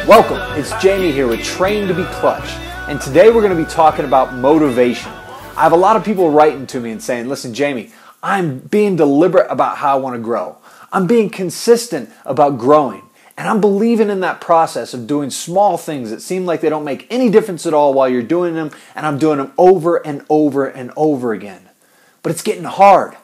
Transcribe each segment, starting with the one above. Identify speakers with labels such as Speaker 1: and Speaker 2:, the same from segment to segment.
Speaker 1: Welcome, it's Jamie here with Train to be Clutch, and today we're going to be talking about motivation. I have a lot of people writing to me and saying, listen Jamie, I'm being deliberate about how I want to grow. I'm being consistent about growing, and I'm believing in that process of doing small things that seem like they don't make any difference at all while you're doing them, and I'm doing them over and over and over again. But it's getting hard.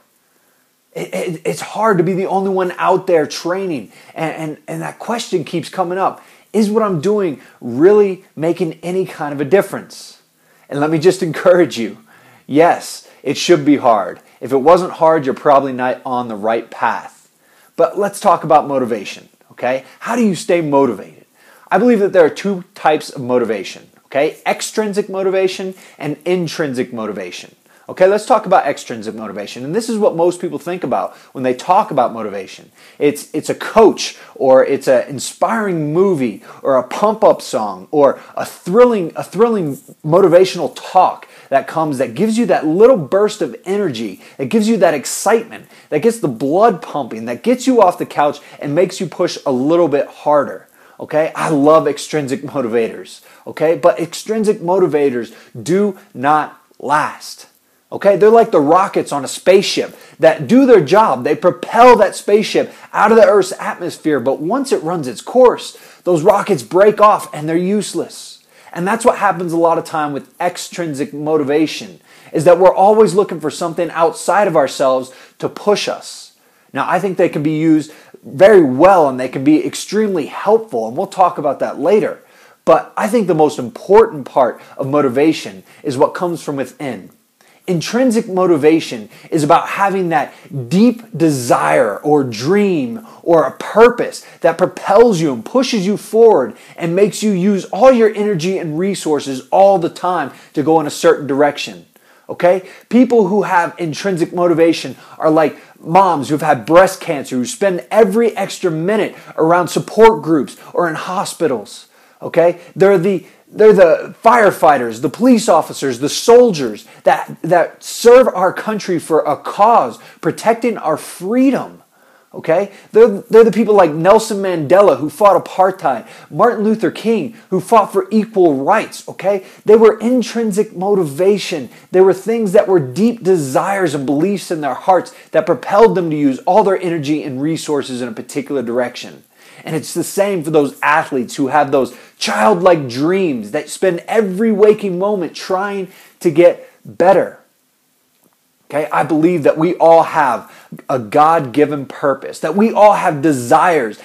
Speaker 1: It's hard to be the only one out there training, and that question keeps coming up. Is what I'm doing really making any kind of a difference? And let me just encourage you. Yes, it should be hard. If it wasn't hard, you're probably not on the right path. But let's talk about motivation, okay? How do you stay motivated? I believe that there are two types of motivation, okay? Extrinsic motivation and intrinsic motivation. Okay, let's talk about extrinsic motivation. And this is what most people think about when they talk about motivation. It's a coach, or it's an inspiring movie, or a pump-up song, or a thrilling motivational talk that gives you that little burst of energy, that gives you that excitement, that gets the blood pumping, that gets you off the couch and makes you push a little bit harder. Okay, I love extrinsic motivators. Okay, but extrinsic motivators do not last. Okay, they're like the rockets on a spaceship that do their job. They propel that spaceship out of the Earth's atmosphere, but once it runs its course, those rockets break off and they're useless. And that's what happens a lot of time with extrinsic motivation, is that we're always looking for something outside of ourselves to push us. Now, I think they can be used very well and they can be extremely helpful, and we'll talk about that later. But I think the most important part of motivation is what comes from within. Intrinsic motivation is about having that deep desire or dream or a purpose that propels you and pushes you forward and makes you use all your energy and resources all the time to go in a certain direction. Okay? People who have intrinsic motivation are like moms who've had breast cancer, who spend every extra minute around support groups or in hospitals. Okay? They're the firefighters, the police officers, the soldiers that serve our country for a cause, protecting our freedom. Okay? They're the people like Nelson Mandela, who fought apartheid, Martin Luther King, who fought for equal rights. Okay? They were intrinsic motivation. They were things that were deep desires and beliefs in their hearts that propelled them to use all their energy and resources in a particular direction. And it's the same for those athletes who have those childlike dreams that spend every waking moment trying to get better. Okay, I believe that we all have a God-given purpose, that we all have desires.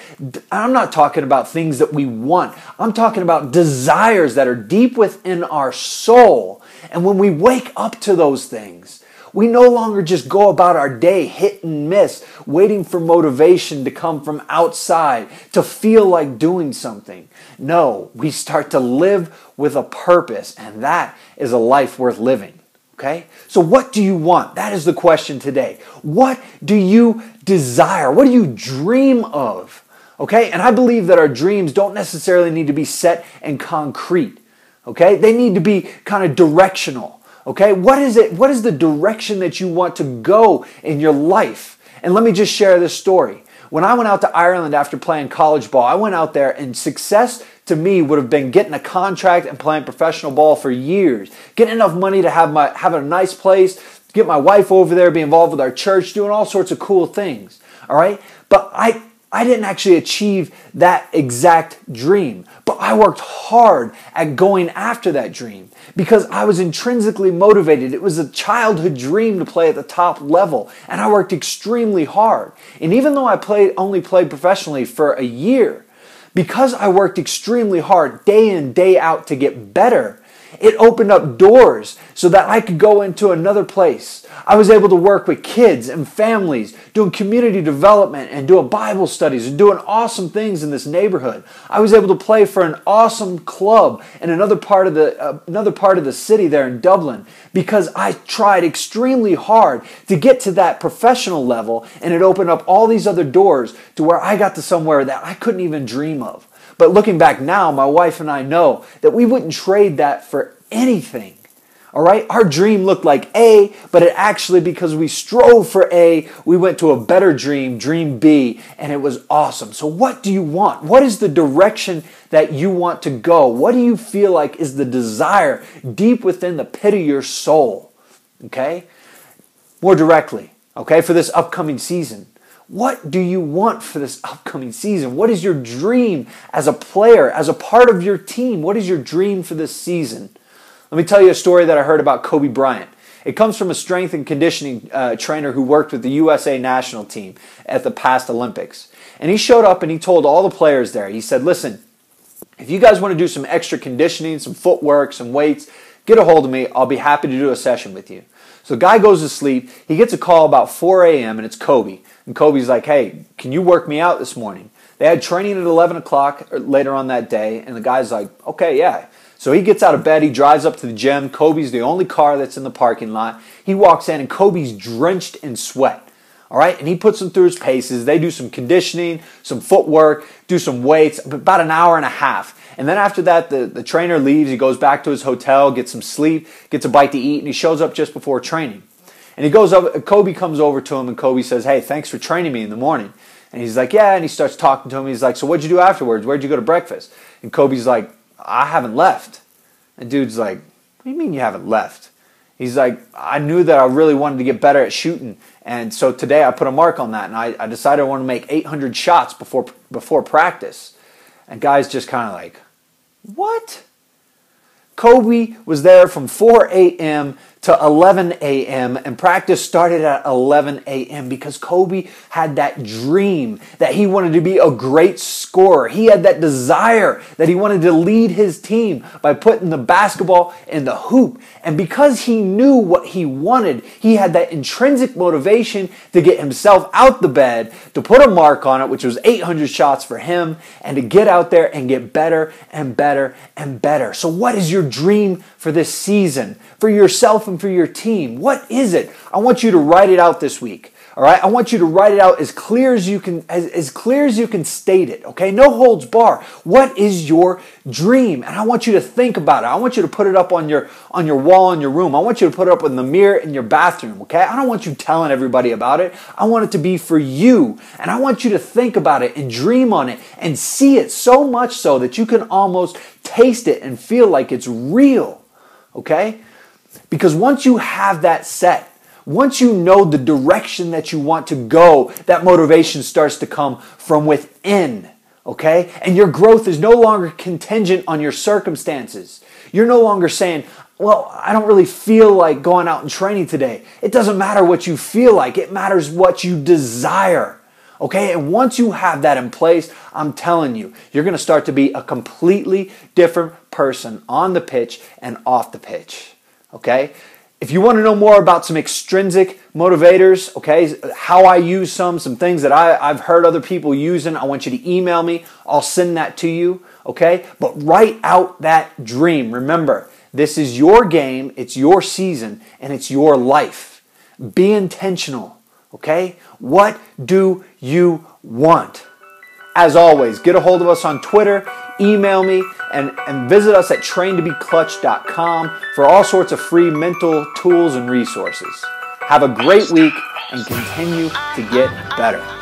Speaker 1: I'm not talking about things that we want. I'm talking about desires that are deep within our soul. And when we wake up to those things, we no longer just go about our day hit and miss, waiting for motivation to come from outside to feel like doing something. No, we start to live with a purpose, and that is a life worth living. Okay? So what do you want? That is the question today. What do you desire? What do you dream of? Okay? And I believe that our dreams don't necessarily need to be set and concrete. Okay? They need to be kind of directional. Okay, what is it? What is the direction that you want to go in your life? And let me just share this story. When I went out to Ireland after playing college ball, I went out there, and success to me would have been getting a contract and playing professional ball for years, getting enough money to have a nice place, get my wife over there, be involved with our church, doing all sorts of cool things. All right, but I didn't actually achieve that exact dream, but I worked hard at going after that dream because I was intrinsically motivated. It was a childhood dream to play at the top level, and I worked extremely hard. And even though I only played professionally for a year, because I worked extremely hard day in, day out to get better, it opened up doors so that I could go into another place. I was able to work with kids and families, doing community development and doing Bible studies and doing awesome things in this neighborhood. I was able to play for an awesome club in another part of the city there in Dublin because I tried extremely hard to get to that professional level, and it opened up all these other doors to where I got to somewhere that I couldn't even dream of. But looking back now, my wife and I know that we wouldn't trade that for anything. All right, our dream looked like A, but it actually, because we strove for A, we went to a better dream, dream B, and it was awesome. So what do you want? What is the direction that you want to go? What do you feel like is the desire deep within the pit of your soul? Okay? More directly, okay, for this upcoming season. What do you want for this upcoming season? What is your dream as a player, as a part of your team? What is your dream for this season? Let me tell you a story that I heard about Kobe Bryant. It comes from a strength and conditioning trainer who worked with the USA national team at the past Olympics. And he showed up and he told all the players there, he said, listen, if you guys want to do some extra conditioning, some footwork, some weights, get a hold of me. I'll be happy to do a session with you. So the guy goes to sleep. He gets a call about 4 a.m. and it's Kobe. And Kobe's like, hey, can you work me out this morning? They had training at 11 o'clock later on that day. And the guy's like, okay, yeah. So he gets out of bed, he drives up to the gym. Kobe's the only car that's in the parking lot. He walks in and Kobe's drenched in sweat. All right, and he puts him through his paces. They do some conditioning, some footwork, do some weights, about an hour and a half. And then after that, the trainer leaves. He goes back to his hotel, gets some sleep, gets a bite to eat, and he shows up just before training. And he goes up, Kobe comes over to him, and Kobe says, hey, thanks for training me in the morning. And he's like, yeah, and he starts talking to him. He's like, so what'd you do afterwards? Where'd you go to breakfast? And Kobe's like, I haven't left. And dude's like, what do you mean you haven't left? He's like, I knew that I really wanted to get better at shooting. And so today I put a mark on that. And I decided I want to make 800 shots before practice. And guy's just kind of like, what? Kobe was there from 4 a.m. to 11 a.m. and practice started at 11 a.m. because Kobe had that dream that he wanted to be a great scorer. He had that desire that he wanted to lead his team by putting the basketball in the hoop. And because he knew what he wanted, he had that intrinsic motivation to get himself out the bed, to put a mark on it, which was 800 shots for him, and to get out there and get better and better and better. So what is your dream for this season, for yourself and for your team? What is it? I want you to write it out this week. All right, I want you to write it out as clear as you can, as clear as you can state it. Okay, no holds bar. What is your dream? And I want you to think about it. I want you to put it up on your wall in your room. I want you to put it up in the mirror in your bathroom. Okay, I don't want you telling everybody about it. I want it to be for you, and I want you to think about it and dream on it and see it so much so that you can almost taste it and feel like it's real. Okay, because once you have that set, once you know the direction that you want to go, that motivation starts to come from within, okay? And your growth is no longer contingent on your circumstances. You're no longer saying, well, I don't really feel like going out and training today. It doesn't matter what you feel like. It matters what you desire, okay? And once you have that in place, I'm telling you, you're going to start to be a completely different person on the pitch and off the pitch, okay? If you want to know more about some extrinsic motivators, okay, how I use some things that I've heard other people using, I want you to email me. I'll send that to you, okay? But write out that dream. Remember, this is your game, it's your season, and it's your life. Be intentional, okay? What do you want? As always, get a hold of us on Twitter, email me, and visit us at traintobeclutch.com for all sorts of free mental tools and resources. Have a great week and continue to get better.